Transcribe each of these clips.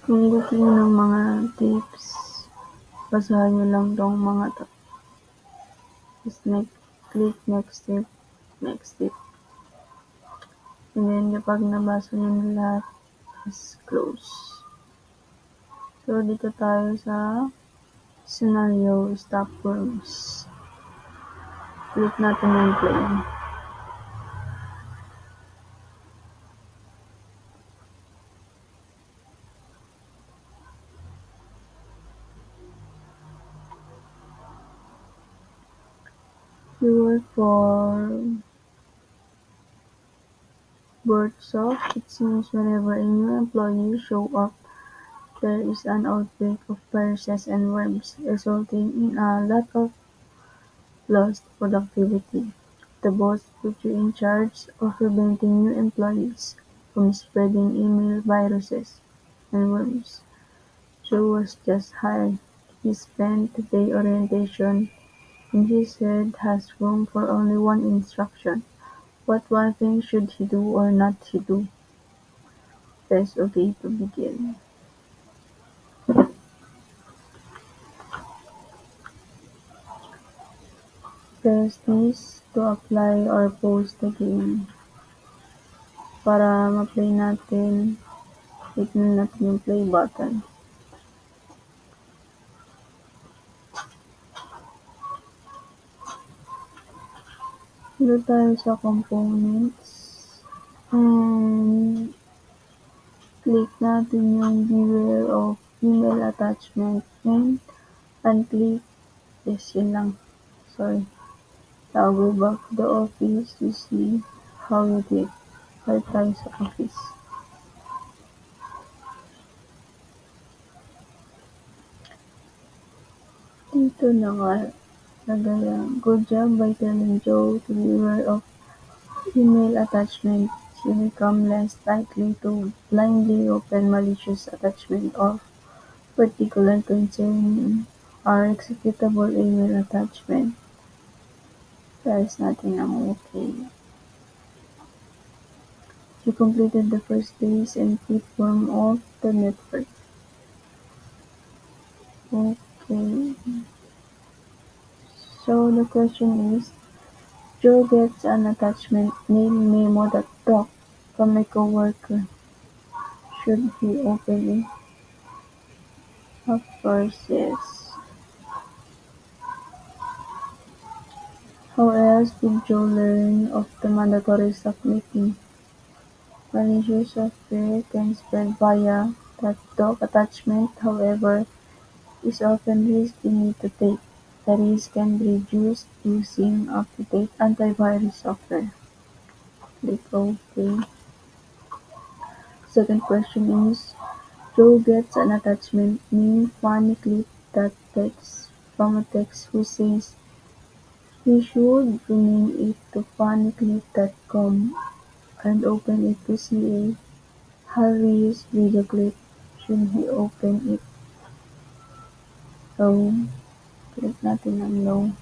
Kung gusto niyo ng mga tips, basahan niyo lang tong mga to. Just click next step. And then kapag nabasa niyo na lahat, is close. So, dito tayo sa scenario stop worms. Click natin yung play. You work for Birdsoft. It seems whenever a new employee shows up, there is an outbreak of viruses and worms, resulting in a lot of lost productivity. The boss put you in charge of preventing new employees from spreading email viruses and worms. Joe was just hired. He spent the day orientation and his head has room for only one instruction. What one thing should he do or not he do? Press OK to begin. Press this to apply or pause the game. Para ma-play natin, hit na natin yung play button. Dito tayo sa components. And click natin yung beware of email attachment and unclick. Yes, yun lang. Sorry. Now go back to the office to see how you did. Balik tayo sa office. Dito nakalagay ang good job by telling Joe to beware of email attachment. You become less likely to blindly open malicious attachment of particular concern or executable email attachment. Press natin ang OK. You completed the first phase and keep worm off the network. Okay. So the question is, Joe gets an attachment named Memo.doc from a coworker. Should he open it? Of course, yes. How else did Joe learn of the mandatory staff meeting? Malicious software can spread via that doc attachment, however, is often risk you need to take. The risk can be reduced using up-to-date antivirus software. Click OK. Second question is, Joe gets an attachment named funnyclip.txt from a text who says he should rename it to funnyclip.com and open it to see a hilarious video clip. Should he open it? So, click natin ang no.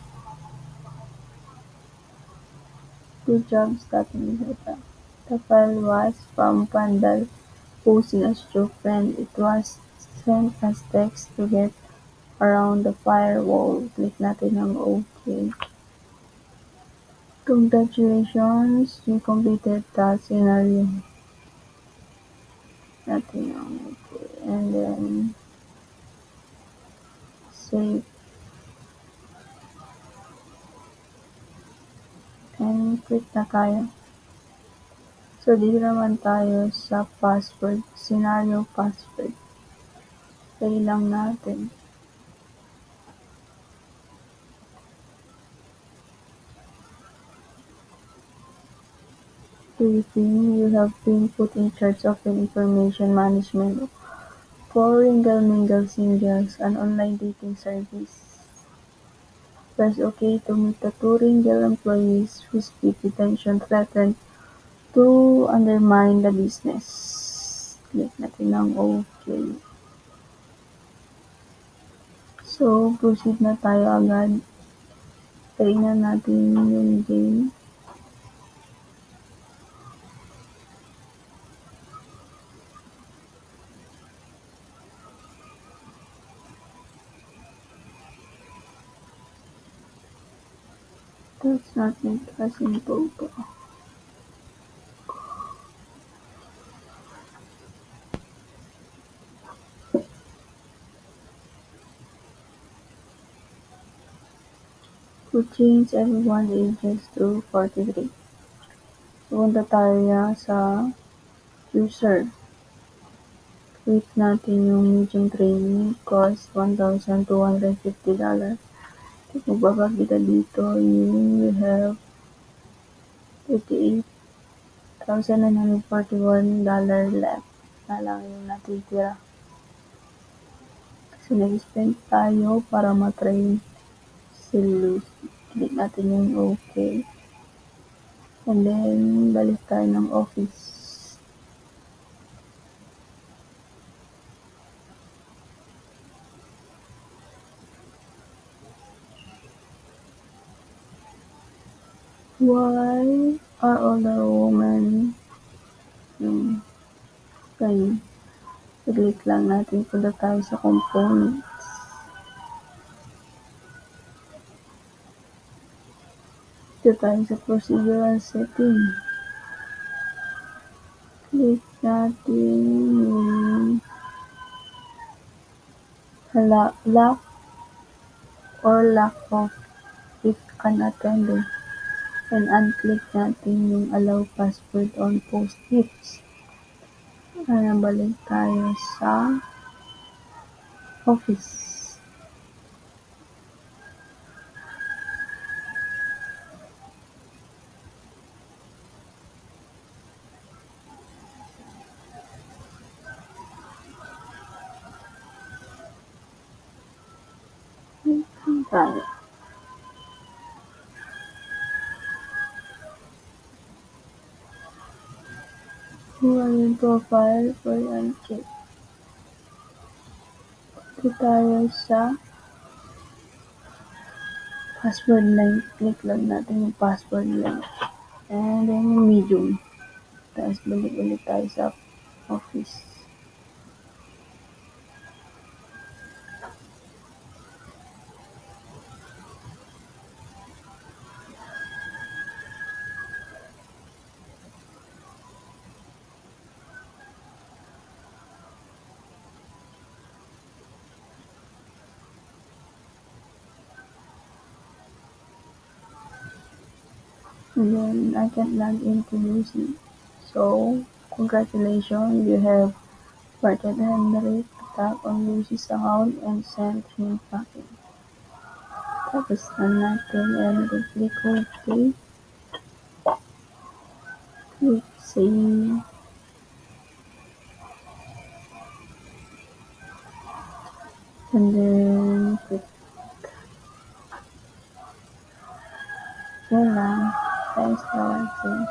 Good job starting data. The file was from Pandal posing as Joe friend. It was sent as text to get around the firewall. Click natin ang OK. Congratulations, you completed the scenario. Natin ang OK. And then, save. And click na tayo. So, dito naman tayo sa password, scenario password. Play lang natin. Do you think you have been put in charge of the information management for Ringle Mingle Singles, an online dating service? Press OK to meet the two Ringle employees whose big retention threatened to undermine the business. Click natin ng OK. So, proceed na tayo agad. Tingnan natin yung game. That's not interesting photo. Who changed everyone's ages to 43. Pupunta tayo sa user. Click natin yung medium training, cost $1,250. Kung magbabagita dito, you have $38,941 left na lang yung natitira. So, nag-spend tayo para matrain si Lucy. Click natin yung OK. And then, balik tayo ng office. Why are all the women yung ganyan? I-click lang natin, punta tayo sa components. Dito tayo sa procedural setting. Click natin yung lack of if unattended. And unclick natin yung allow password on post-its. Balik tayo sa office. Tayo. Yung profile for uncheck. Dito tayo sa password length. Click lang natin yung password length. And then yung medium. Tapos balik ulit tayo sa office. And then I can log into Lucy. So, congratulations, you have started a direct attack on Lucy's account and sent him packing. Tapos na natin and click OK. Click save. And then click. Yan lang. Thanks for watching.